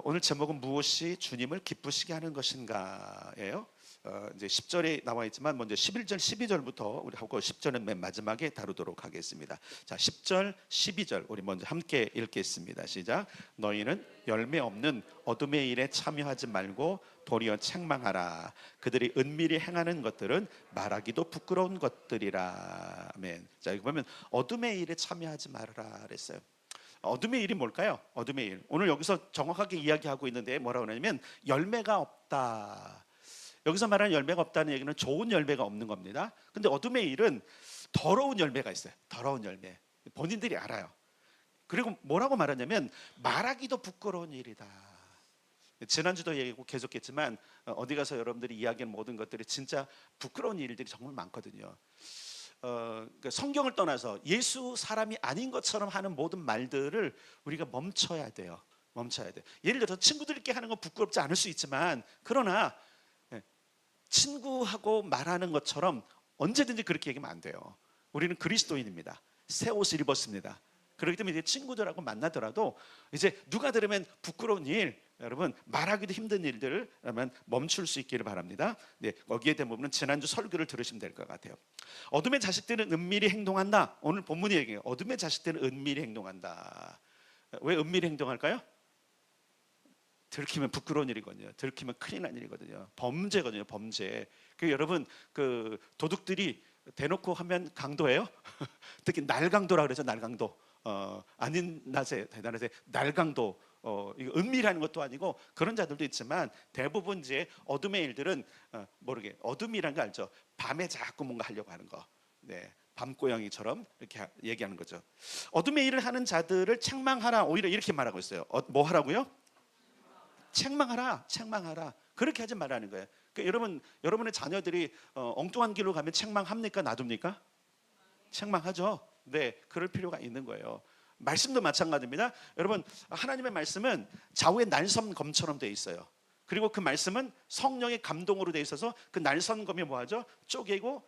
오늘 제목은 무엇이 주님을 기쁘시게 하는 것인가예요. 이제 10절에 나와 있지만 먼저 11절, 12절부터 우리 하고 10절은 맨 마지막에 다루도록 하겠습니다. 자, 10절, 12절 우리 먼저 함께 읽겠습니다. 시작. 너희는 열매 없는 어둠의 일에 참여하지 말고 도리어 책망하라. 그들이 은밀히 행하는 것들은 말하기도 부끄러운 것들이라. 아멘. 자, 여기 보면 어둠의 일에 참여하지 말아라 그랬어요. 어둠의 일이 뭘까요? 어둠의 일. 오늘 여기서 정확하게 이야기하고 있는데 뭐라고 하냐면 열매가 없다. 여기서 말하는 열매가 없다는 얘기는 좋은 열매가 없는 겁니다. 근데 어둠의 일은 더러운 열매가 있어요. 더러운 열매. 본인들이 알아요. 그리고 뭐라고 말하냐면 말하기도 부끄러운 일이다. 지난주도 얘기하고 계속했지만 어디 가서 여러분들이 이야기하는 모든 것들이 진짜 부끄러운 일들이 정말 많거든요. 성경을 떠나서 예수 사람이 아닌 것처럼 하는 모든 말들을 우리가 멈춰야 돼요. 멈춰야 돼. 예를 들어서 친구들끼리 하는 건 부끄럽지 않을 수 있지만 그러나 친구하고 말하는 것처럼 언제든지 그렇게 얘기하면 안 돼요. 우리는 그리스도인입니다. 새 옷을 입었습니다. 그렇기 때문에 이제 친구들하고 만나더라도 이제 누가 들으면 부끄러운 일, 여러분 말하기도 힘든 일들을 멈출 수 있기를 바랍니다. 네, 거기에 대한 부분은 지난주 설교를 들으시면 될 것 같아요. 어둠의 자식들은 은밀히 행동한다. 오늘 본문이 얘기해요. 어둠의 자식들은 은밀히 행동한다. 왜 은밀히 행동할까요? 들키면 부끄러운 일이거든요. 들키면 큰일 난 일이거든요. 범죄거든요. 범죄. 여러분 그 도둑들이 대놓고 하면 강도예요. 특히 날강도라 그러죠. 날강도. 아닌 낮에 대단하세 날강도. 이거 은밀한 것도 아니고 그런 자들도 있지만 대부분 이제 어둠의 일들은 모르게 어둠이란 거 알죠? 밤에 자꾸 뭔가 하려고 하는 거. 네. 밤고양이처럼 이렇게 얘기하는 거죠. 어둠의 일을 하는 자들을 책망하라. 오히려 이렇게 말하고 있어요. 뭐 하라고요? 책망하라, 책망하라. 그렇게 하지 말라는 거예요. 그러니까 여러분의 자녀들이 엉뚱한 길로 가면 책망합니까? 놔둡니까? 책망하죠. 네, 그럴 필요가 있는 거예요. 말씀도 마찬가지입니다. 여러분, 하나님의 말씀은 좌우의 날선검처럼 돼 있어요. 그리고 그 말씀은 성령의 감동으로 돼 있어서 그 날선검이 뭐하죠? 쪼개고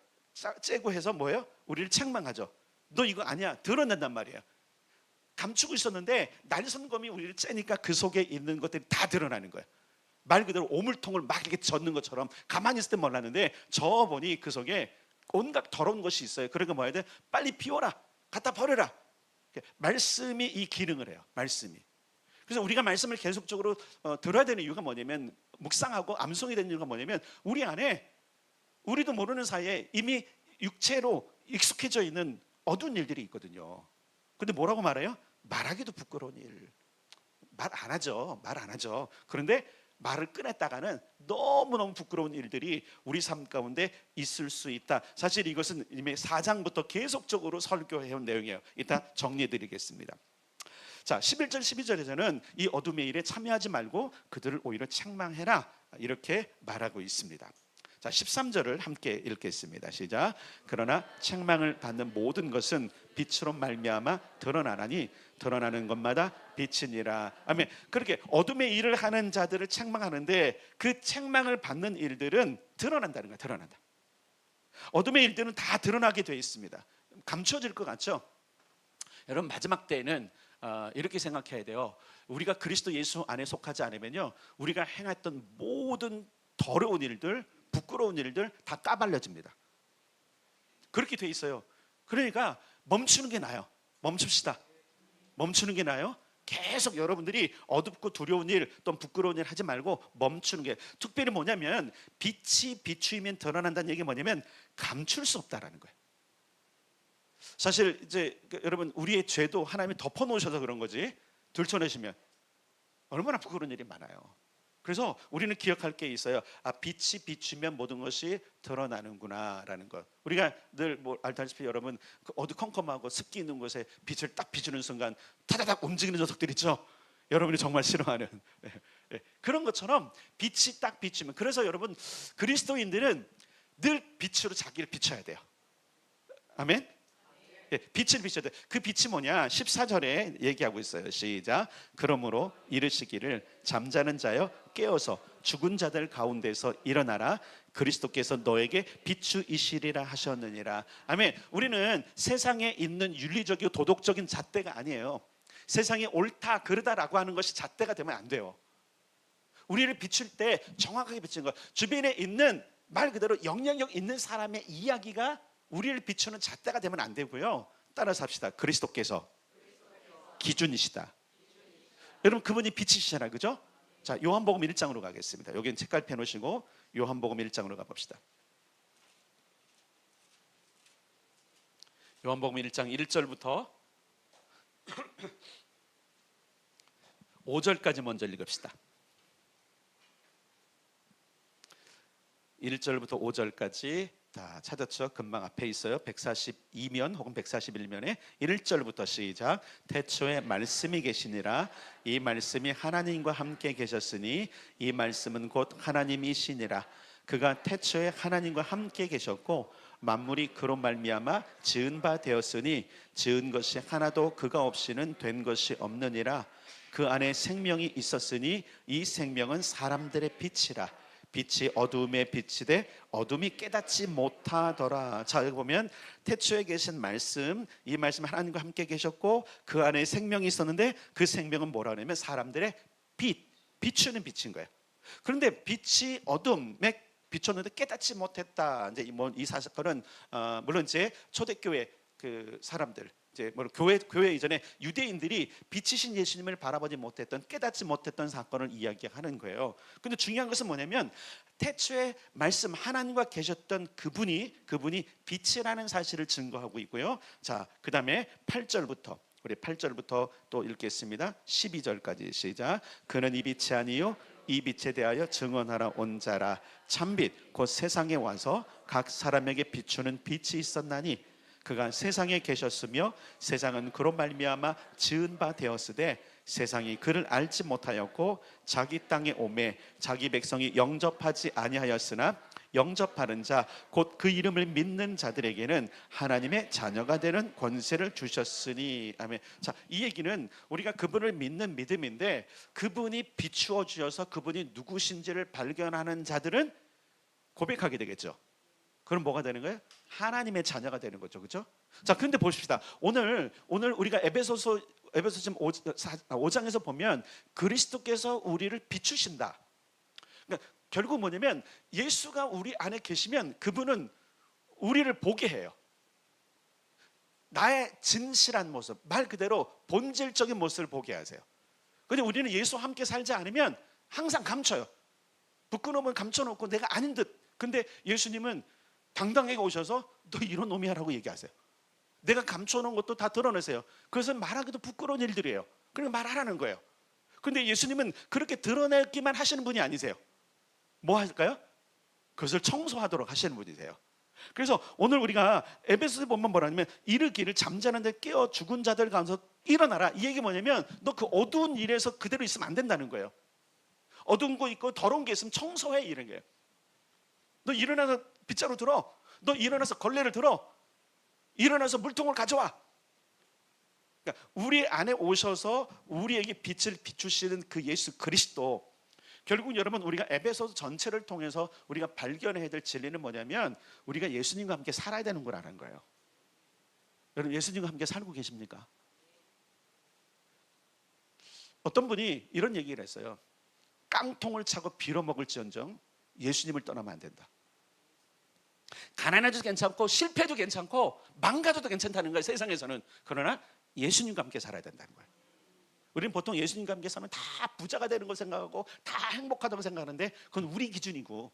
째고 해서 뭐예요? 우리를 책망하죠. 너 이거 아니야. 드러낸단 말이에요. 감추고 있었는데 날선검이 우리를 째니까 그 속에 있는 것들이 다 드러나는 거예요. 말 그대로 오물통을 막 이렇게 젓는 것처럼 가만히 있을 땐 몰랐는데 저어보니 그 속에 온갖 더러운 것이 있어요. 그러니까 뭐 해야 돼? 빨리 비워라. 갖다 버려라. 말씀이 이 기능을 해요. 말씀이. 그래서 우리가 말씀을 계속적으로 들어야 되는 이유가 뭐냐면 묵상하고 암송이 되는 이유가 뭐냐면 우리 안에 우리도 모르는 사이에 이미 육체로 익숙해져 있는 어두운 일들이 있거든요. 근데 뭐라고 말해요? 말하기도 부끄러운 일. 말 안 하죠. 말 안 하죠. 그런데 말을 꺼냈다가는 너무너무 부끄러운 일들이 우리 삶 가운데 있을 수 있다. 사실 이것은 이미 4장부터 계속적으로 설교해온 내용이에요. 이따 정리해드리겠습니다. 자, 11절 12절에서는 이 어둠의 일에 참여하지 말고 그들을 오히려 책망해라 이렇게 말하고 있습니다. 자, 13절을 함께 읽겠습니다. 시작. 그러나 책망을 받는 모든 것은 빛으로 말미암아 드러나나니 드러나는 것마다 빛이니라. 아멘. 그렇게 어둠의 일을 하는 자들을 책망하는데 그 책망을 받는 일들은 드러난다는 거야. 드러난다. 어둠의 일들은 다 드러나게 되어 있습니다. 감춰질 것 같죠? 여러분 마지막 때에는 이렇게 생각해야 돼요. 우리가 그리스도 예수 안에 속하지 않으면요, 우리가 행했던 모든 더러운 일들, 부끄러운 일들 다 까발려집니다. 그렇게 돼 있어요. 그러니까 멈추는 게 나아요. 멈춥시다. 멈추는 게 나아요. 계속 여러분들이 어둡고 두려운 일 또는 부끄러운 일 하지 말고 멈추는 게, 특별히 뭐냐면 빛이 비추이면 드러난다는 얘기가 뭐냐면 감출 수 없다라는 거예요. 사실 이제 여러분 우리의 죄도 하나님이 덮어놓으셔서 그런 거지, 들춰내시면 얼마나 부끄러운 일이 많아요. 그래서 우리는 기억할 게 있어요. 빛이 비추면 모든 것이 드러나는구나 라는 것. 우리가 늘 뭐 알다시피 여러분 그 어두컴컴하고 습기 있는 곳에 빛을 딱 비추는 순간 타다닥 움직이는 녀석들 있죠. 여러분이 정말 싫어하는 그런 것처럼 빛이 딱 비추면, 그래서 여러분 그리스도인들은 늘 빛으로 자기를 비춰야 돼요. 아멘. 빛을 비춰야 돼. 그 빛이 뭐냐? 14절에 얘기하고 있어요. 시작. 그러므로 이르시기를 잠자는 자여 깨어서 죽은 자들 가운데서 일어나라. 그리스도께서 너에게 비추이시리라 하셨느니라. 아멘. 우리는 세상에 있는 윤리적이고 도덕적인 잣대가 아니에요. 세상이 옳다 그르다라고 하는 것이 잣대가 되면 안 돼요. 우리를 비출 때 정확하게 비추는 것. 주변에 있는 말 그대로 영향력 있는 사람의 이야기가 우리를 비추는 잣대가 되면 안 되고요. 따라서 합시다. 그리스도께서 기준이시다. 여러분 그분이 빛이시잖아요, 그죠? 자, 요한복음 1장으로 가겠습니다. 여기는 책갈 펴놓으시고 요한복음 1장으로 가봅시다. 요한복음 1장 1절부터 5절까지 먼저 읽읍시다. 1절부터 5절까지 다 찾았죠? 금방 앞에 있어요. 142면 혹은 141면에 1절부터 시작. 태초에 말씀이 계시니라. 이 말씀이 하나님과 함께 계셨으니 이 말씀은 곧 하나님이시니라. 그가 태초에 하나님과 함께 계셨고 만물이 그로 말미암아 지은 바 되었으니 지은 것이 하나도 그가 없이는 된 것이 없느니라. 그 안에 생명이 있었으니 이 생명은 사람들의 빛이라. 빛이 어둠에 비치되 어둠이 깨닫지 못하더라. 자, 여기 보면 태초에 계신 말씀, 이 말씀 하나님과 함께 계셨고 그 안에 생명이 있었는데 그 생명은 뭐라 하냐면 사람들의 빛, 비추는 빛인 거예요. 그런데 빛이 어둠에 비췄는데 깨닫지 못했다. 이제 이 사건은 물론 이제 초대교회 그 사람들, 이제 뭐 교회 이전에 유대인들이 빛이신 예수님을 바라보지 못했던, 깨닫지 못했던 사건을 이야기하는 거예요. 근데 중요한 것은 뭐냐면 태초에 말씀 하나님과 계셨던 그분이 빛이라는 사실을 증거하고 있고요. 자, 그다음에 8절부터 우리 8절부터 또 읽겠습니다. 12절까지 시작. 그는 이 빛이 아니요 이 빛에 대하여 증언하러 온 자라. 참빛 곧 세상에 와서 각 사람에게 비추는 빛이 있었나니 그가 세상에 계셨으며 세상은 그로 말미암아 지은 바 되었으되 세상이 그를 알지 못하였고 자기 땅에 오매 자기 백성이 영접하지 아니하였으나 영접하는 자 곧 그 이름을 믿는 자들에게는 하나님의 자녀가 되는 권세를 주셨으니. 아멘. 자, 이 얘기는 우리가 그분을 믿는 믿음인데 그분이 비추어 주셔서 그분이 누구신지를 발견하는 자들은 고백하게 되겠죠. 그럼 뭐가 되는 거예요? 하나님의 자녀가 되는 거죠, 그렇죠? 자, 그런데 보십시다. 오늘 우리가 에베소서 지금 5장에서 보면 그리스도께서 우리를 비추신다. 그러니까 결국 뭐냐면 예수가 우리 안에 계시면 그분은 우리를 보게 해요. 나의 진실한 모습, 말 그대로 본질적인 모습을 보게 하세요. 근데 우리는 예수와 함께 살지 않으면 항상 감춰요. 부끄러움을 감춰놓고 내가 아닌 듯. 근데 예수님은 당당하게 오셔서 너 이런 놈이야라고 얘기하세요. 내가 감춰놓은 것도 다 드러내세요. 그래서 말하기도 부끄러운 일들이에요. 그래서 말하라는 거예요. 근데 예수님은 그렇게 드러내기만 하시는 분이 아니세요. 뭐 할까요? 그것을 청소하도록 하시는 분이세요. 그래서 오늘 우리가 에베소서에 보면 뭐라냐면 이르기를 잠자는데 깨어 죽은 자들 가운데서 일어나라. 이 얘기 뭐냐면 너 그 어두운 일에서 그대로 있으면 안 된다는 거예요. 어두운 거 있고 더러운 게 있으면 청소해, 이런 거예요. 너 일어나서 빗자루 들어. 너 일어나서 걸레를 들어. 일어나서 물통을 가져와. 그러니까 우리 안에 오셔서 우리에게 빛을 비추시는 그 예수 그리스도. 결국 여러분 우리가 에베소서 전체를 통해서 우리가 발견해야 될 진리는 뭐냐면 우리가 예수님과 함께 살아야 되는 거라는 거예요. 여러분 예수님과 함께 살고 계십니까? 어떤 분이 이런 얘기를 했어요. 깡통을 차고 빌어먹을지언정 예수님을 떠나면 안 된다. 가난해도 괜찮고 실패도 괜찮고 망가져도 괜찮다는 거예요, 세상에서는. 그러나 예수님과 함께 살아야 된다는 거예요. 우리는 보통 예수님과 함께 살면 다 부자가 되는 걸 생각하고 다 행복하다고 생각하는데 그건 우리 기준이고,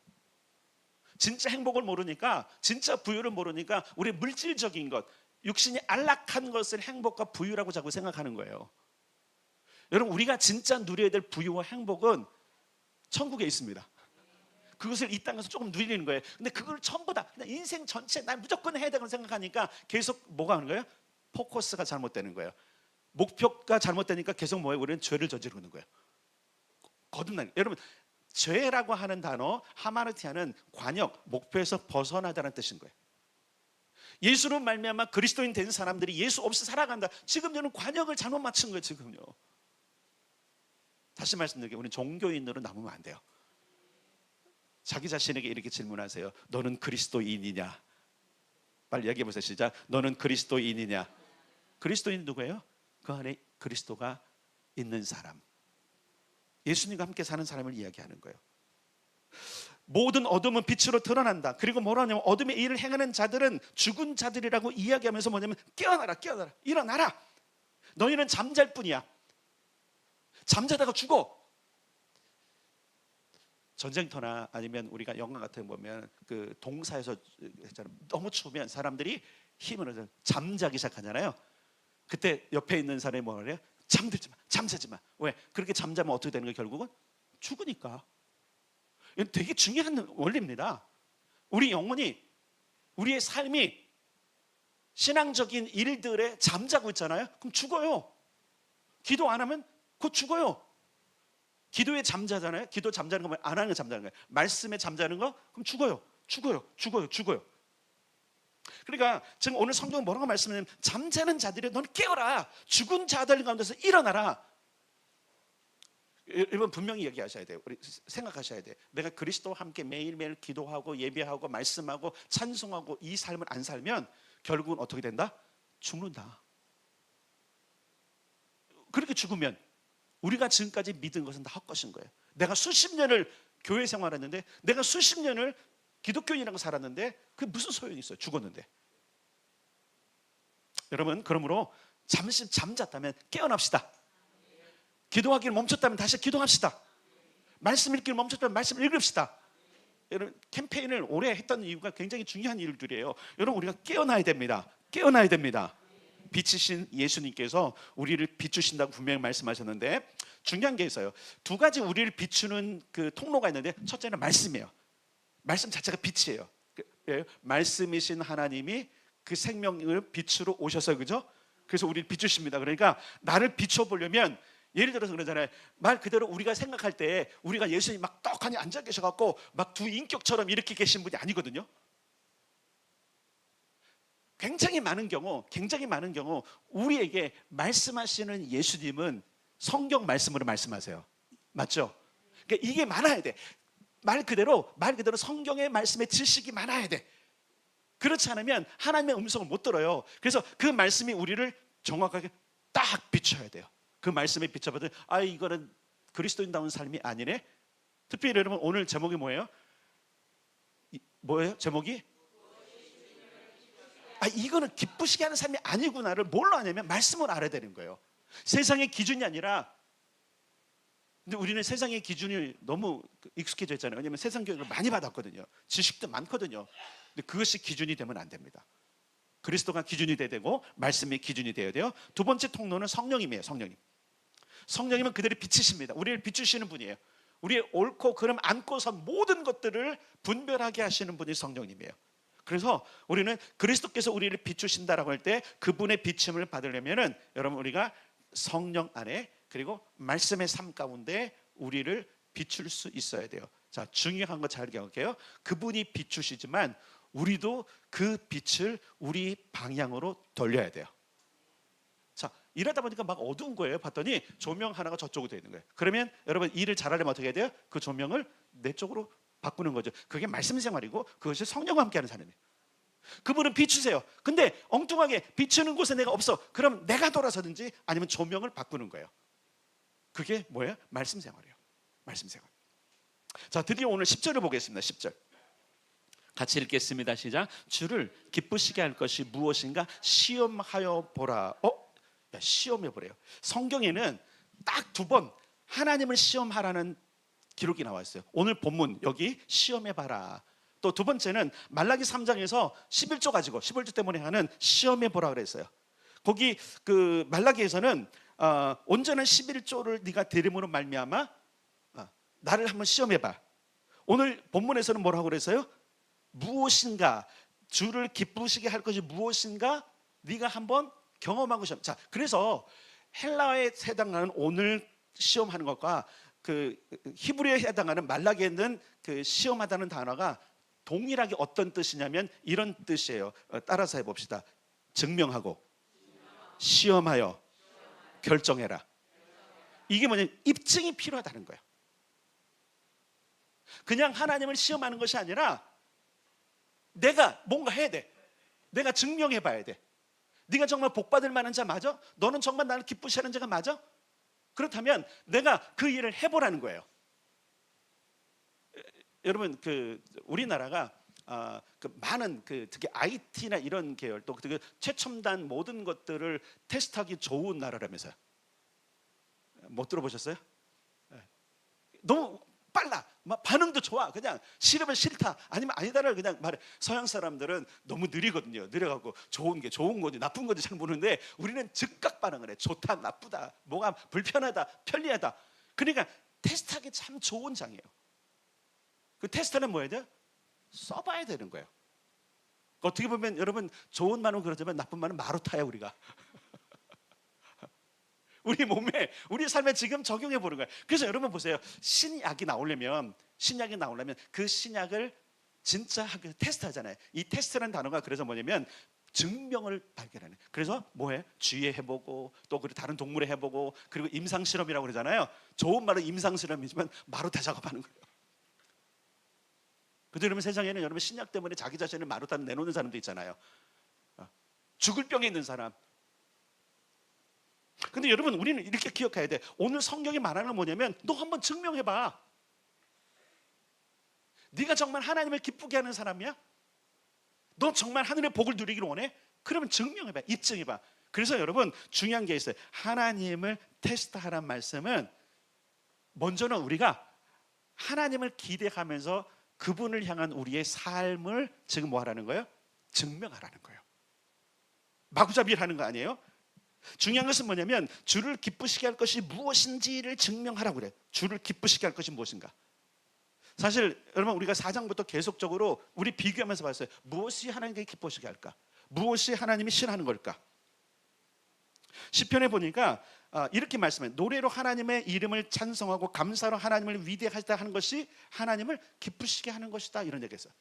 진짜 행복을 모르니까, 진짜 부유를 모르니까 우리 물질적인 것, 육신이 안락한 것을 행복과 부유라고 자꾸 생각하는 거예요. 여러분 우리가 진짜 누려야 될 부유와 행복은 천국에 있습니다. 그것을 이 땅에서 조금 누리는 거예요. 근데 그걸 전부 다 인생 전체 난 무조건 해야 되는 생각하니까 계속 뭐가 하는 거예요? 포커스가 잘못되는 거예요. 목표가 잘못되니까 계속 뭐예요? 우리는 죄를 저지르는 거예요. 거듭나는. 여러분 죄라고 하는 단어 하마르티아는 관역, 목표에서 벗어나다는 뜻인 거예요. 예수로 말미암아 그리스도인 된 사람들이 예수 없이 살아간다. 지금 저는 관역을 잘못 맞춘 거예요, 지금요. 다시 말씀드릴게요. 우리는 종교인으로 남으면 안 돼요. 자기 자신에게 이렇게 질문하세요. 너는 그리스도인이냐? 빨리 얘기해 보세요. 시작. 너는 그리스도인이냐? 그리스도인 누구예요? 그 안에 그리스도가 있는 사람, 예수님과 함께 사는 사람을 이야기하는 거예요. 모든 어둠은 빛으로 드러난다. 그리고 뭐라 하냐면 어둠의 일을 행하는 자들은 죽은 자들이라고 이야기하면서 뭐냐면 깨어나라, 깨어나라, 일어나라. 너희는 잠잘 뿐이야. 잠자다가 죽어. 전쟁터나 아니면 우리가 영화 같은 거 보면 그 동사에서 너무 추우면 사람들이 힘을 얻어 잠자기 시작하잖아요. 그때 옆에 있는 사람이 뭐라 그래요? 잠들지 마, 잠자지 마. 왜? 그렇게 잠자면 어떻게 되는 거예요? 결국은 죽으니까. 이건 되게 중요한 원리입니다. 우리 영혼이, 우리의 삶이 신앙적인 일들에 잠자고 있잖아요. 그럼 죽어요. 기도 안 하면 곧 죽어요. 기도에 잠자잖아요. 기도 잠자는 거 안 하는 거 잠자는 거예요. 말씀에 잠자는 거 그럼 죽어요. 죽어요. 죽어요. 죽어요. 그러니까 지금 오늘 성경은 뭐라고 말씀하냐면 잠자는 자들이 너는 깨어라. 죽은 자들 가운데서 일어나라. 여러분 분명히 얘기하셔야 돼요. 우리 생각하셔야 돼요. 내가 그리스도와 함께 매일매일 기도하고 예배하고 말씀하고 찬송하고 이 삶을 안 살면 결국은 어떻게 된다? 죽는다. 그렇게 죽으면 우리가 지금까지 믿은 것은 다 헛것인 거예요. 내가 수십 년을 교회 생활했는데, 내가 수십 년을 기독교인이라고 살았는데 그게 무슨 소용이 있어요? 죽었는데. 여러분, 그러므로 잠시 잠잤다면 깨어납시다. 기도하기를 멈췄다면 다시 기도합시다. 말씀 읽기를 멈췄다면 말씀을 읽읍시다. 여러분, 캠페인을 오래 했던 이유가 굉장히 중요한 일들이에요. 여러분, 우리가 깨어나야 됩니다. 깨어나야 됩니다. 빛이신 예수님께서 우리를 비추신다고 분명히 말씀하셨는데, 중요한 게 있어요. 두 가지 우리를 비추는 그 통로가 있는데, 첫째는 말씀이에요. 말씀 자체가 빛이에요. 말씀이신 하나님이 그 생명을 빛으로 오셔서, 그죠? 그래서 우리를 비추십니다. 그러니까 나를 비춰보려면, 예를 들어서 그러잖아요. 말 그대로 우리가 생각할 때 우리가 예수님 막 떡하니 앉아 계셔갖고 막 두 인격처럼 이렇게 계신 분이 아니거든요. 굉장히 많은 경우 우리에게 말씀하시는 예수님은 성경 말씀으로 말씀하세요. 맞죠? 그러니까 이게 많아야 돼. 말 그대로 성경의 말씀의 지식이 많아야 돼. 그렇지 않으면 하나님의 음성을 못 들어요. 그래서 그 말씀이 우리를 정확하게 딱 비춰야 돼요. 그 말씀에 비춰봐도 이거는 그리스도인다운 삶이 아니네. 특별히 여러분, 오늘 제목이 뭐예요? 뭐예요? 제목이? 이거는 기쁘시게 하는 삶이 아니구나를 뭘로 아냐면 말씀을 알아야 되는 거예요. 세상의 기준이 아니라. 근데 우리는 세상의 기준이 너무 익숙해져 있잖아요. 왜냐하면 세상 교육을 많이 받았거든요. 지식도 많거든요. 근데 그것이 기준이 되면 안 됩니다. 그리스도가 기준이 돼야 되고 말씀이 기준이 되어야 돼요. 두 번째 통로는 성령님이에요. 성령님은 그들이 빛이십니다. 우리를 비추시는 분이에요. 우리의 옳고 그름 안고서 모든 것들을 분별하게 하시는 분이 성령님이에요. 그래서 우리는 그리스도께서 우리를 비추신다라고 할 때 그분의 비춤을 받으려면은 여러분, 우리가 성령 안에 그리고 말씀의 삶 가운데 우리를 비출 수 있어야 돼요. 자, 중요한 거 잘 기억해요. 그분이 비추시지만 우리도 그 빛을 우리 방향으로 돌려야 돼요. 자, 이러다 보니까 막 어두운 거예요. 봤더니 조명 하나가 저쪽으로 되어 있는 거예요. 그러면 여러분, 일을 잘하려면 어떻게 해야 돼요? 그 조명을 내 쪽으로 바꾸는 거죠. 그게 말씀 생활이고 그것이 성령과 함께하는 삶이에요. 그분은 비추세요. 근데 엉뚱하게 비추는 곳에 내가 없어. 그럼 내가 돌아서든지 아니면 조명을 바꾸는 거예요. 그게 뭐예요? 말씀 생활이에요. 말씀 생활. 자, 드디어 오늘 10절을 보겠습니다. 10절 같이 읽겠습니다. 시작. 주를 기쁘시게 할 것이 무엇인가 시험하여 보라. 시험해 보래요. 성경에는 딱 두 번 하나님을 시험하라는 기록이 나와 있어요. 오늘 본문 여기 시험해 봐라. 또 두 번째는 말라기 3장에서 11조 가지고 11조 때문에 하는 시험해 보라 그랬어요. 거기 그 말라기에서는 온전한 11조를 네가 들음으로 말미암아 나를 한번 시험해 봐. 오늘 본문에서는 뭐라고 그랬어요? 무엇인가, 주를 기쁘시게 할 것이 무엇인가 네가 한번 경험하고 싶어. 자, 그래서 헬라어에 해당하는 오늘 시험하는 것과 그 히브리어에 해당하는 말라기에 있는 그 시험하다는 단어가 동일하게 어떤 뜻이냐면 이런 뜻이에요. 따라서 해봅시다. 증명하고, 시험하여, 결정해라. 이게 뭐냐면 입증이 필요하다는 거예요. 그냥 하나님을 시험하는 것이 아니라 내가 뭔가 해야 돼. 내가 증명해 봐야 돼. 네가 정말 복받을 만한 자 맞아? 너는 정말 나를 기쁘시하는 자가 맞아? 그렇다면 내가 그 일을 해보라는 거예요. 여러분, 우리나라가 많은 특히 IT나 이런 계열, 또 최첨단 모든 것들을 테스트하기 좋은 나라라면서요. 못 들어보셨어요? 너무 빨라, 막 반응도 좋아. 그냥 싫으면 싫다, 아니면 아니다를 그냥 말해. 서양 사람들은 너무 느리거든요. 느려갖고 좋은 게 좋은 건지 나쁜 건지 잘 모르는데 우리는 즉각 반응을 해. 좋다, 나쁘다, 뭐가 불편하다, 편리하다. 그러니까 테스트하기 참 좋은 장이에요. 그 테스트는 뭐야 돼? 써봐야 되는 거예요. 어떻게 보면 여러분, 좋은 말은 그렇지만 나쁜 말은 마루타야 우리가. 우리 몸에, 우리 삶에 지금 적용해 보는 거예요. 그래서 여러분 보세요. 신약이 나오려면 그 신약을 진짜 테스트하잖아요. 이 테스트라는 단어가 그래서 뭐냐면 증명을 발견하는. 그래서 뭐해? 쥐에 해보고, 또 다른 동물에 해보고, 그리고 임상 실험이라고 그러잖아요. 좋은 말은 임상 실험이지만 마루타 작업하는 거예요. 그런데 여러분, 세상에는 여러분 신약 때문에 자기 자신을 마루타 내놓는 사람도 있잖아요. 죽을 병에 있는 사람. 근데 여러분, 우리는 이렇게 기억해야 돼. 오늘 성경이 말하는 건 뭐냐면 너 한번 증명해봐. 네가 정말 하나님을 기쁘게 하는 사람이야? 너 정말 하늘의 복을 누리기를 원해? 그러면 증명해봐, 입증해봐. 그래서 여러분, 중요한 게 있어요. 하나님을 테스트하라는 말씀은 먼저는 우리가 하나님을 기대하면서 그분을 향한 우리의 삶을 지금 뭐 하라는 거예요? 증명하라는 거예요. 마구잡이를 하는 거 아니에요? 중요한 것은 뭐냐면 주를 기쁘시게 할 것이 무엇인지를 증명하라고 그래. 주를 기쁘시게 할 것이 무엇인가. 사실 여러분, 우리가 4장부터 계속적으로 우리 비교하면서 봤어요. 무엇이 하나님께 기쁘시게 할까? 무엇이 하나님이 싫어하는 걸까? 시편에 보니까 이렇게 말씀해요. 노래로 하나님의 이름을 찬송하고 감사로 하나님을 위대하시다 하는 것이 하나님을 기쁘시게 하는 것이다, 이런 얘기했어요.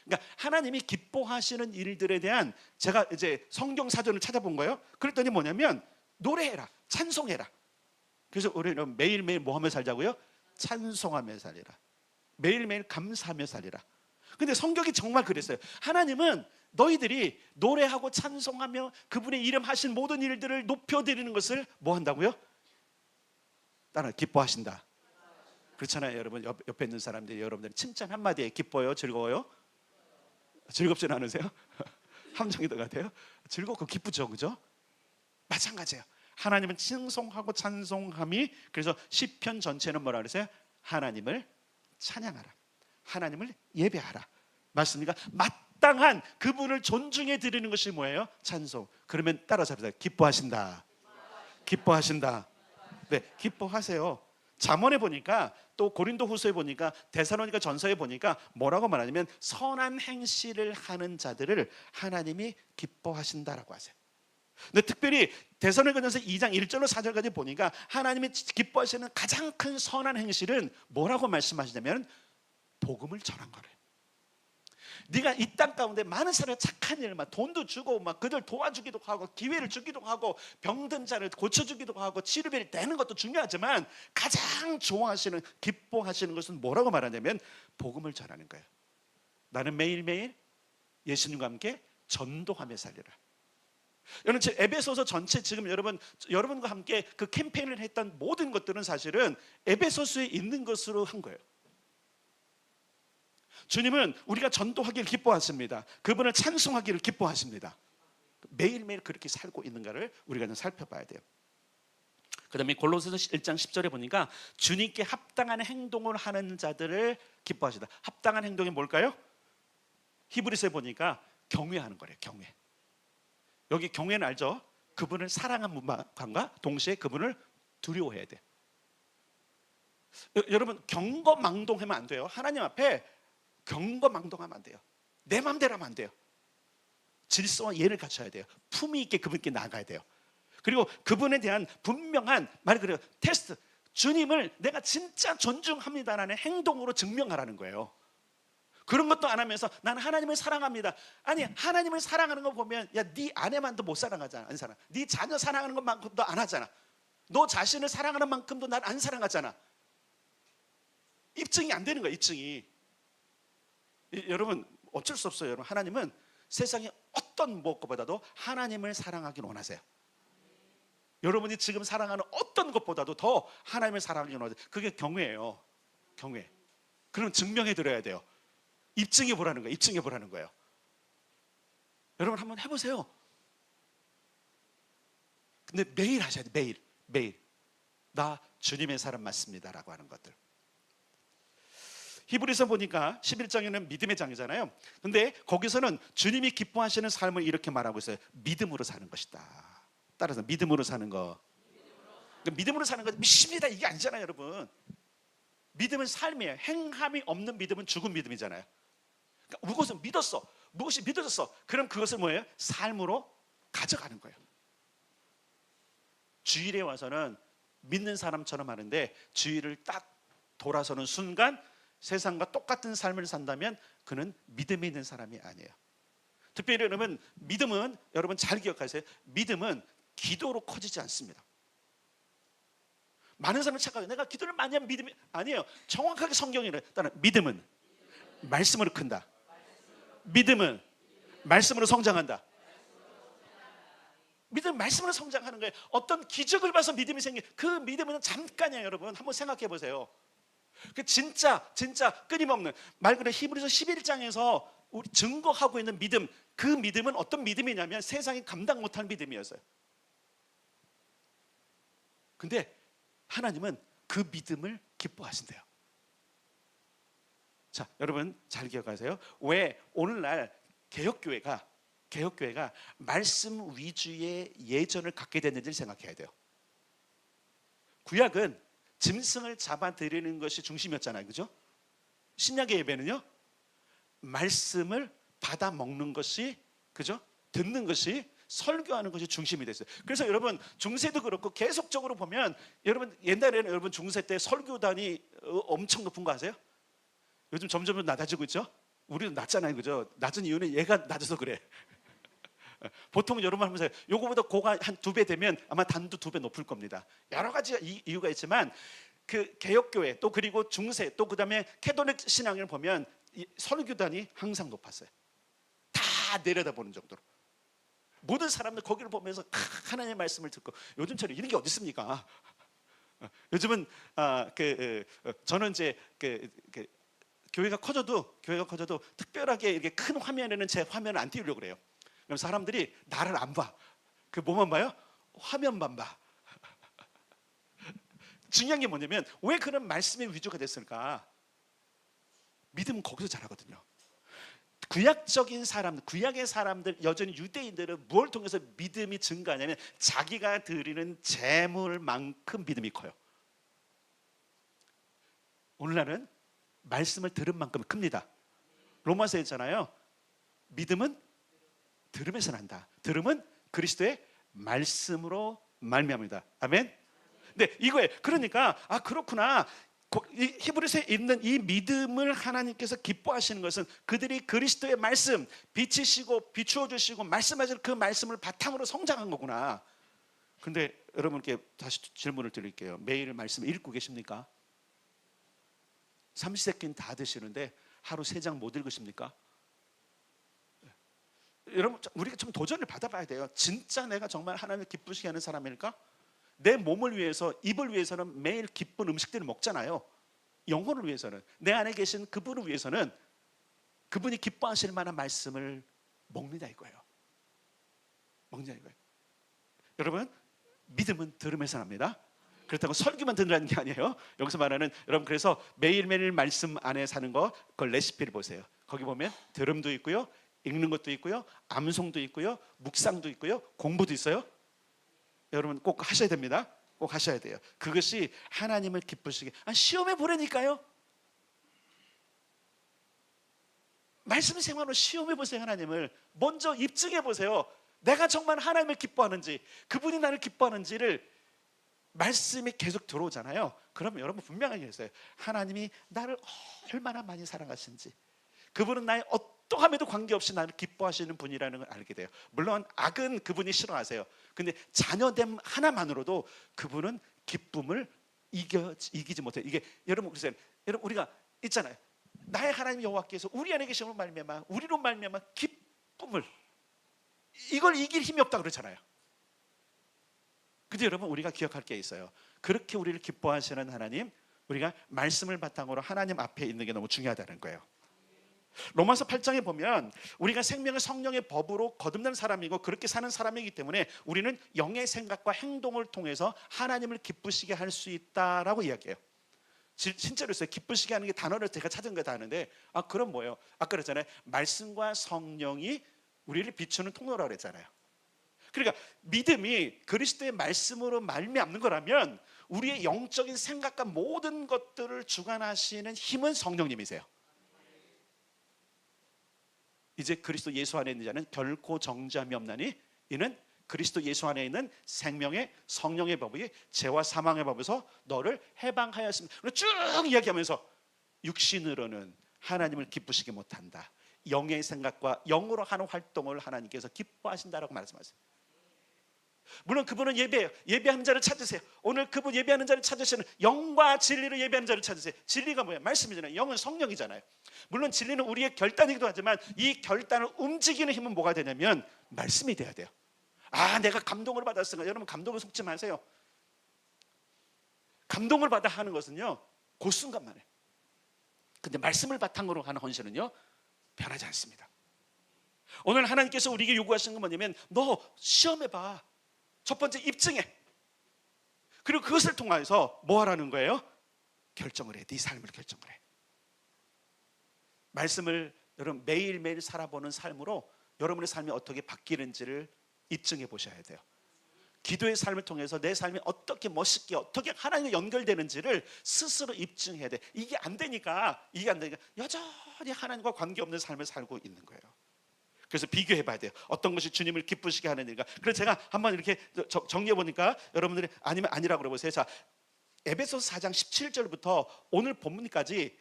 그러니까 하나님이 기뻐하시는 일들에 대한, 제가 이제 성경 사전을 찾아본 거예요. 그랬더니 뭐냐면 노래해라, 찬송해라. 그래서 우리는 매일매일 뭐 하며 살자고요? 찬송하며 살리라. 매일매일 감사하며 살리라. 근데 성경이 정말 그랬어요. 하나님은 너희들이 노래하고 찬송하며 그분의 이름 하신 모든 일들을 높여드리는 것을 뭐 한다고요? 따라 기뻐하신다. 그렇잖아요. 여러분, 옆에 있는 사람들이 여러분들 칭찬 한마디에 기뻐요? 즐거워요? 즐겁진 않으세요? 함정이들 같아요? 즐겁고 기쁘죠, 그죠? 마찬가지예요. 하나님은 칭송하고 찬송함이, 그래서 시편 전체는 뭐라 그랬어요? 하나님을 찬양하라, 하나님을 예배하라. 맞습니까? 마땅한 그분을 존중해 드리는 것이 뭐예요? 찬송. 그러면 따라서 합시다. 기뻐하신다. 기뻐하신다. 네, 기뻐하세요. 잠언에 보니까, 또 고린도후서에 보니까, 데살로니가 전서에 보니까 뭐라고 말하냐면 선한 행실을 하는 자들을 하나님이 기뻐하신다라고 하세요. 근데 특별히 데살로니가전서 2장 1절로 4절까지 보니까 하나님이 기뻐하시는 가장 큰 선한 행실은 뭐라고 말씀하시냐면 복음을 전한 거래요. 네가 이 땅 가운데 많은 사람의 착한 일, 막 돈도 주고 막 그들 도와주기도 하고 기회를 주기도 하고 병든 자를 고쳐주기도 하고 치료비를 내는 것도 중요하지만 가장 좋아하시는, 기뻐하시는 것은 뭐라고 말하냐면 복음을 전하는 거예요. 나는 매일매일 예수님과 함께 전도하며 살리라. 여러분, 제 에베소서 전체 지금 여러분과 함께 그 캠페인을 했던 모든 것들은 사실은 에베소서에 있는 것으로 한 거예요. 주님은 우리가 전도하기를 기뻐하십니다. 그분을 찬송하기를 기뻐하십니다. 매일매일 그렇게 살고 있는가를 우리가 좀 살펴봐야 돼요. 그 다음에 골로새서 1장 10절에 보니까 주님께 합당한 행동을 하는 자들을 기뻐하시다. 합당한 행동이 뭘까요? 히브리서에 보니까 경외하는 거래요. 경외. 여기 경외는 알죠? 그분을 사랑하는 마음과 동시에 그분을 두려워해야 돼. 여러분, 경거망동하면 안 돼요. 하나님 앞에 경거망동하면 안 돼요. 내 마음대로 하면 안 돼요. 질서와 예를 갖춰야 돼요. 품위 있게 그분께 나아가야 돼요. 그리고 그분에 대한 분명한 말, 그래요, 테스트. 주님을 내가 진짜 존중합니다라는 행동으로 증명하라는 거예요. 그런 것도 안 하면서 나는 하나님을 사랑합니다. 아니, 하나님을 사랑하는 거 보면, 야, 네 아내만도 못 사랑하잖아. 안 사랑. 네 자녀 사랑하는 것만큼도 안 하잖아. 너 자신을 사랑하는 만큼도 날 안 사랑하잖아. 입증이 안 되는 거야, 입증이. 여러분, 어쩔 수 없어요. 여러분, 하나님은 세상의 어떤 무엇보다도 하나님을 사랑하기를 원하세요. 여러분이 지금 사랑하는 어떤 것보다도 더 하나님을 사랑하기를 원하세요. 그게 경외예요. 경외. 그럼 증명해 드려야 돼요. 입증해 보라는 거예요. 입증해 보라는 거예요. 여러분 한번 해보세요. 근데 매일 하셔야 돼요. 매일. 매일. 나 주님의 사람 맞습니다라고 하는 것들. 히브리서 보니까 11장에는 믿음의 장이잖아요. 근데 거기서는 주님이 기뻐하시는 삶을 이렇게 말하고 있어요. 믿음으로 사는 것이다. 따라서 믿음으로 사는 거. 믿음으로 사는 거 믿습니다 이게 아니잖아요, 여러분. 믿음은 삶이에요. 행함이 없는 믿음은 죽은 믿음이잖아요. 그러니까 무엇을 믿었어. 무엇이 믿어졌어. 그럼 그것을 뭐예요? 삶으로 가져가는 거예요. 주일에 와서는 믿는 사람처럼 하는데 주일을 딱 돌아서는 순간 세상과 똑같은 삶을 산다면 그는 믿음이 있는 사람이 아니에요. 특별히 여러분, 믿음은 여러분 잘 기억하세요. 믿음은 기도로 커지지 않습니다. 많은 사람이 착각해요. 내가 기도를 많이 하면 믿음이 아니에요. 정확하게 성경이래요. 믿음은 말씀으로 큰다. 믿음은 말씀으로 성장한다. 믿음은 말씀으로 성장하는 거예요. 어떤 기적을 봐서 믿음이 생겨. 그 믿음은 잠깐이에요, 여러분. 한번 생각해 보세요. 진짜 끊임없는 말 그대로 히브리서 11장에서 우리 증거하고 있는 믿음, 그 믿음은 어떤 믿음이냐면 세상이 감당 못할 믿음이었어요. 근데 하나님은 그 믿음을 기뻐하신대요. 자, 여러분 잘 기억하세요. 왜 오늘날 개혁교회가 말씀 위주의 예전을 갖게 됐는지를 생각해야 돼요. 구약은 짐승을 잡아들이는 것이 중심이었잖아요, 그죠? 신약의 예배는요, 말씀을 받아 먹는 것이, 그죠? 듣는 것이, 설교하는 것이 중심이 됐어요. 그래서 여러분 중세도 그렇고 계속적으로 보면 여러분 옛날에는 여러분 중세 때 설교단이 엄청 높은 거 아세요? 요즘 점점 낮아지고 있죠? 우리도 낮잖아요, 그죠? 낮은 이유는 얘가 낮아서 그래. 보통 여러분 한번 보세요. 요거보다 고가 한 2배 되면 아마 단도 2배 높을 겁니다. 여러 가지 이유가 있지만 그 개혁교회 또 그리고 중세 또 그다음에 캐톨릭 신앙을 보면 이 설교단이 항상 높았어요. 다 내려다보는 정도로 모든 사람들 거기를 보면서 하나님의 말씀을 듣고. 요즘처럼 이런 게 어디 있습니까? 요즘은 저는 이제 교회가 커져도 특별하게 이렇게 큰 화면에는 제 화면을 안 띄우려고 그래요. 그럼 사람들이 나를 안 봐. 그 뭐만 봐요? 화면만 봐. 중요한 게 뭐냐면 왜 그런 말씀의 위주가 됐을까? 믿음은 거기서 자라거든요. 구약적인 사람, 구약의 사람들, 여전히 유대인들은 뭘 통해서 믿음이 증가하냐면 자기가 드리는 재물만큼 믿음이 커요. 오늘날은 말씀을 들은 만큼 큽니다. 로마서에 있잖아요. 믿음은 들음에서 난다. 들음은 그리스도의 말씀으로 말미암니다. 아멘. 네, 이거예요. 그러니까 그렇구나. 히브리서에 있는 이 믿음을 하나님께서 기뻐하시는 것은 그들이 그리스도의 말씀 비치시고 비추어 주시고 말씀하시는 그 말씀을 바탕으로 성장한 거구나. 근데 여러분께 다시 질문을 드릴게요. 매일 말씀 읽고 계십니까? 삼시세끼는 다 드시는데 하루 3장 못 읽으십니까? 여러분 우리가 좀 도전을 받아봐야 돼요. 진짜 내가 정말 하나님을 기쁘시게 하는 사람일까? 내 몸을 위해서, 입을 위해서는 매일 기쁜 음식들을 먹잖아요. 영혼을 위해서는, 내 안에 계신 그분을 위해서는 그분이 기뻐하실 만한 말씀을 먹느냐 이거예요. 먹느냐 이거예요. 여러분 믿음은 들음에서 납니다. 그렇다고 설교만 듣는다는 게 아니에요. 여기서 말하는 여러분 그래서 매일매일 말씀 안에 사는 거, 그 레시피를 보세요. 거기 보면 들음도 있고요, 읽는 것도 있고요, 암송도 있고요, 묵상도 있고요, 공부도 있어요. 여러분 꼭 하셔야 됩니다. 꼭 하셔야 돼요. 그것이 하나님을 기쁘시게. 시험해 보라니까요. 말씀 생활로 시험해 보세요. 하나님을 먼저 입증해 보세요. 내가 정말 하나님을 기뻐하는지, 그분이 나를 기뻐하는지를 말씀이 계속 들어오잖아요. 그러면 여러분 분명하게 했어요. 하나님이 나를 얼마나 많이 사랑하시는지, 그분은 나의 어떠함에도 관계없이 나를 기뻐하시는 분이라는 걸 알게 돼요. 물론 악은 그분이 싫어하세요. 근데 자녀됨 하나만으로도 그분은 기쁨을 이기지 못해요. 이게 여러분 그러세요. 여러분 우리가 있잖아요. 나의 하나님 여호와께서 우리 안에 계심으로 말미암아 우리로 말미암아 기쁨을, 이걸 이길 힘이 없다 그러잖아요. 근데 여러분, 우리가 기억할 게 있어요. 그렇게 우리를 기뻐하시는 하나님, 우리가 말씀을 바탕으로 하나님 앞에 있는 게 너무 중요하다는 거예요. 로마서 8장에 보면 우리가 생명의 성령의 법으로 거듭난 사람이고 그렇게 사는 사람이기 때문에 우리는 영의 생각과 행동을 통해서 하나님을 기쁘시게 할 수 있다라고 이야기해요. 진짜로 있어요. 기쁘시게 하는 게 단어를 제가 찾은 거 다 아는데, 그럼 뭐예요? 아까 그랬잖아요. 말씀과 성령이 우리를 비추는 통로라고 그랬잖아요. 그러니까 믿음이 그리스도의 말씀으로 말미암는 거라면 우리의 영적인 생각과 모든 것들을 주관하시는 힘은 성령님이세요. 이제 그리스도 예수 안에 있는 자는 결코 정죄함이 없나니 이는 그리스도 예수 안에 있는 생명의 성령의 법이 죄와 사망의 법에서 너를 해방하였습니다. 쭉 이야기하면서 육신으로는 하나님을 기쁘시게 못한다. 영의 생각과 영으로 하는 활동을 하나님께서 기뻐하신다라고 말씀하세요. 물론 그분은 예배예요. 예배하는 자를 찾으세요. 오늘 그분 예배하는 자를 찾으시는, 영과 진리로 예배하는 자를 찾으세요. 진리가 뭐예요? 말씀이잖아요. 영은 성령이잖아요. 물론 진리는 우리의 결단이기도 하지만 이 결단을 움직이는 힘은 뭐가 되냐면 말씀이 돼야 돼요. 내가 감동을 받았으니까. 여러분, 감동을 속지 마세요. 감동을 받아 하는 것은요, 그 순간만 해요. 근데 말씀을 바탕으로 하는 헌신은요, 변하지 않습니다. 오늘 하나님께서 우리에게 요구하시는 건 뭐냐면, 너 시험해봐. 첫 번째 입증해. 그리고 그것을 통해서 뭐 하라는 거예요? 결정을 해. 네 삶을 결정을 해. 말씀을 여러분 매일매일 살아보는 삶으로 여러분의 삶이 어떻게 바뀌는지를 입증해 보셔야 돼요. 기도의 삶을 통해서 내 삶이 어떻게 멋있게, 어떻게 하나님과 연결되는지를 스스로 입증해야 돼. 이게 안 되니까 여전히 하나님과 관계없는 삶을 살고 있는 거예요. 그래서 비교해 봐야 돼요. 어떤 것이 주님을 기쁘시게 하는 일인가. 그래서 제가 한번 이렇게 정리해 보니까 여러분들이 아니면 아니라고 그러보세요. 자, 에베소서 4장 17절부터 오늘 본문까지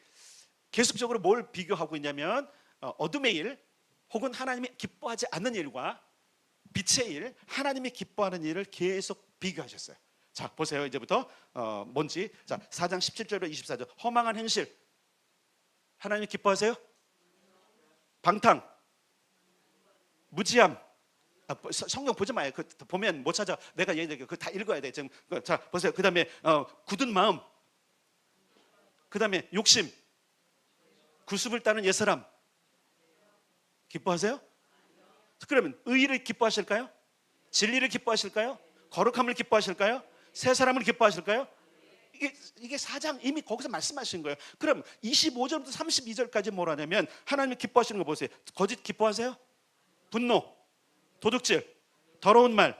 계속적으로 뭘 비교하고 있냐면 어둠의 일 혹은 하나님이 기뻐하지 않는 일과 빛의 일, 하나님이 기뻐하는 일을 계속 비교하셨어요. 자, 보세요. 이제부터 뭔지. 자, 4장 17절로 24절. 허망한 행실, 하나님 기뻐하세요? 방탕, 무지함. 성경 보지 마요. 그 보면 못 찾아. 내가 얘기해. 그 다 읽어야 돼. 지금 자, 보세요. 그다음에 굳은 마음, 그다음에 욕심, 구습을 따는 옛사람. 기뻐하세요? 그러면 의를 기뻐하실까요? 진리를 기뻐하실까요? 거룩함을 기뻐하실까요? 새 사람을 기뻐하실까요? 이게 4장 이미 거기서 말씀하신 거예요. 그럼 25절부터 32절까지 뭐라냐면 하나님이 기뻐하시는 거 보세요. 거짓 기뻐하세요? 분노, 도둑질, 더러운 말,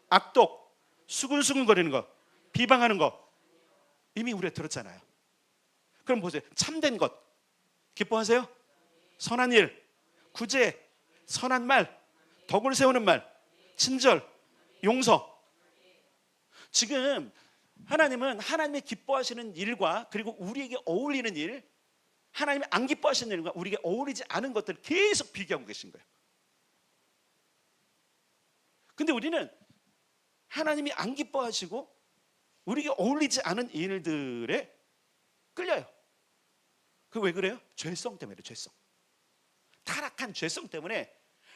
악독, 수근수근거리는 거, 비방하는 거 이미 우리가 들었잖아요. 그럼 보세요. 참된 것 기뻐하세요? 선한 일, 구제, 선한 말, 덕을 세우는 말, 친절, 용서. 지금 하나님은 하나님이 기뻐하시는 일과 그리고 우리에게 어울리는 일, 하나님이 안 기뻐하시는 일과 우리에게 어울리지 않은 것들을 계속 비교하고 계신 거예요. 근데 우리는 하나님이 안 기뻐하시고 우리에게 어울리지 않은 일들에 끌려요. 그 왜 그래요? 죄성 때문에. 죄성. 타락한 죄성 때문에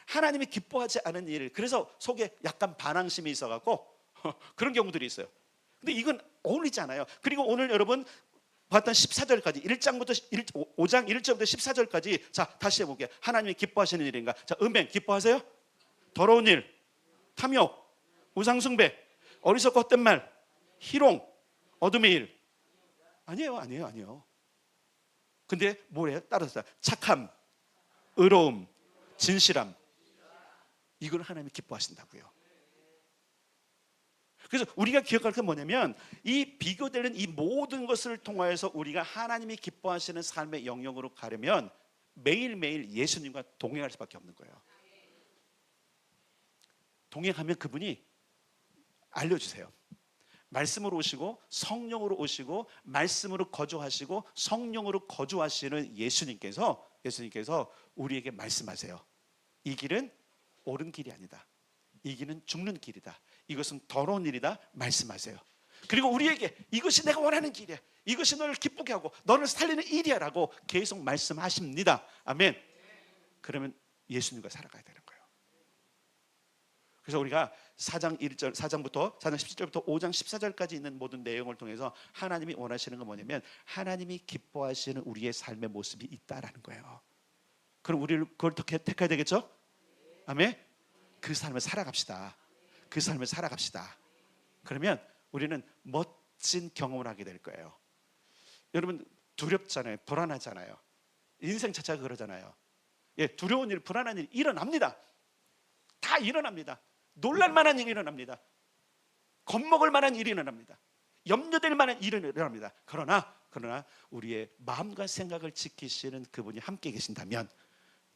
하나님이 기뻐하지 않은 일, 그래서 속에 약간 반항심이 있어갖고 그런 경우들이 있어요. 근데 이건 어울리지 않아요. 그리고 오늘 여러분 봤던 14절까지 5장 1절부터 14절까지 자 다시 해볼게요. 하나님이 기뻐하시는 일인가? 자, 음행 기뻐하세요? 더러운 일, 탐욕, 우상숭배, 어리석고 헛된 말, 희롱, 어둠의 일. 아니에요. 근데 뭐래요? 따라서 착함, 의로움, 진실함. 이걸 하나님이 기뻐하신다고요. 그래서 우리가 기억할 게 뭐냐면 이 비교되는 이 모든 것을 통하여서 우리가 하나님이 기뻐하시는 삶의 영역으로 가려면 매일매일 예수님과 동행할 수밖에 없는 거예요. 동행하면 그분이 알려주세요. 말씀으로 오시고 성령으로 오시고 말씀으로 거주하시고 성령으로 거주하시는 예수님께서 우리에게 말씀하세요. 이 길은 옳은 길이 아니다. 이 길은 죽는 길이다. 이것은 더러운 일이다. 말씀하세요. 그리고 우리에게 이것이 내가 원하는 길이야. 이것이 너를 기쁘게 하고 너를 살리는 일이야 라고 계속 말씀하십니다. 아멘. 그러면 예수님과 살아가야 되는 거예요. 그래서 우리가 4장 1절, 4장부터 4장 17절부터 5장 14절까지 있는 모든 내용을 통해서 하나님이 원하시는 건 뭐냐면 하나님이 기뻐하시는 우리의 삶의 모습이 있다라는 거예요. 그럼 우리를 그걸 택해야 되겠죠? 아멘. 그 삶을 살아갑시다. 그 삶을 살아갑시다. 그러면 우리는 멋진 경험을 하게 될 거예요. 여러분 두렵잖아요. 불안하잖아요. 인생 자체가 그러잖아요. 예, 두려운 일, 불안한 일 일어납니다. 다 일어납니다. 놀랄 만한 일이 일어납니다. 겁먹을 만한 일이 일어납니다. 염려될 만한 일이 일어납니다. 그러나 우리의 마음과 생각을 지키시는 그분이 함께 계신다면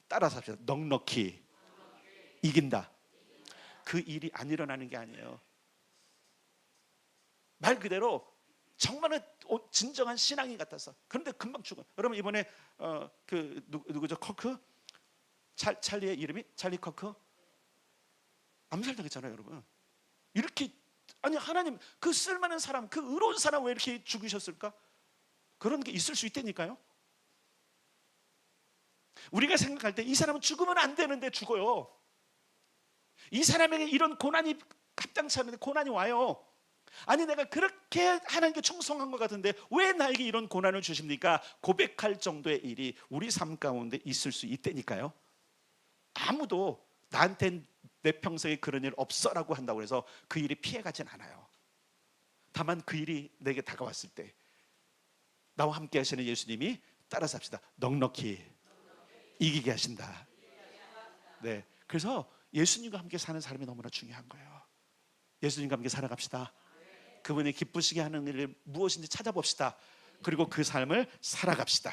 따라서 합시다. 넉넉히 이긴다. 그 일이 안 일어나는 게 아니에요. 말 그대로 정말은 진정한 신앙인 같아서. 그런데 금방 죽어요. 여러분 이번에 그 누구죠? 커크? 찰리의 이름이 찰리 커크? 암살당했잖아요, 여러분. 이렇게 아니 하나님 그 쓸만한 사람, 그 의로운 사람 왜 이렇게 죽이셨을까? 그런 게 있을 수 있다니까요. 우리가 생각할 때 이 사람은 죽으면 안 되는데 죽어요. 이 사람에게 이런 고난이 합당치 않은데 고난이 와요. 아니 내가 그렇게 하나님께 충성한 것 같은데 왜 나에게 이런 고난을 주십니까? 고백할 정도의 일이 우리 삶 가운데 있을 수 있다니까요. 아무도 나한텐 내 평생에 그런 일 없어라고 한다고 해서 그 일이 피해가진 않아요. 다만 그 일이 내게 다가왔을 때 나와 함께 하시는 예수님이 따라서 합시다. 넉넉히 이기게 하신다. 네, 그래서 예수님과 함께 사는 삶이 너무나 중요한 거예요. 예수님과 함께 살아갑시다. 그분이 기쁘시게 하는 일을 무엇인지 찾아봅시다. 그리고 그 삶을 살아갑시다.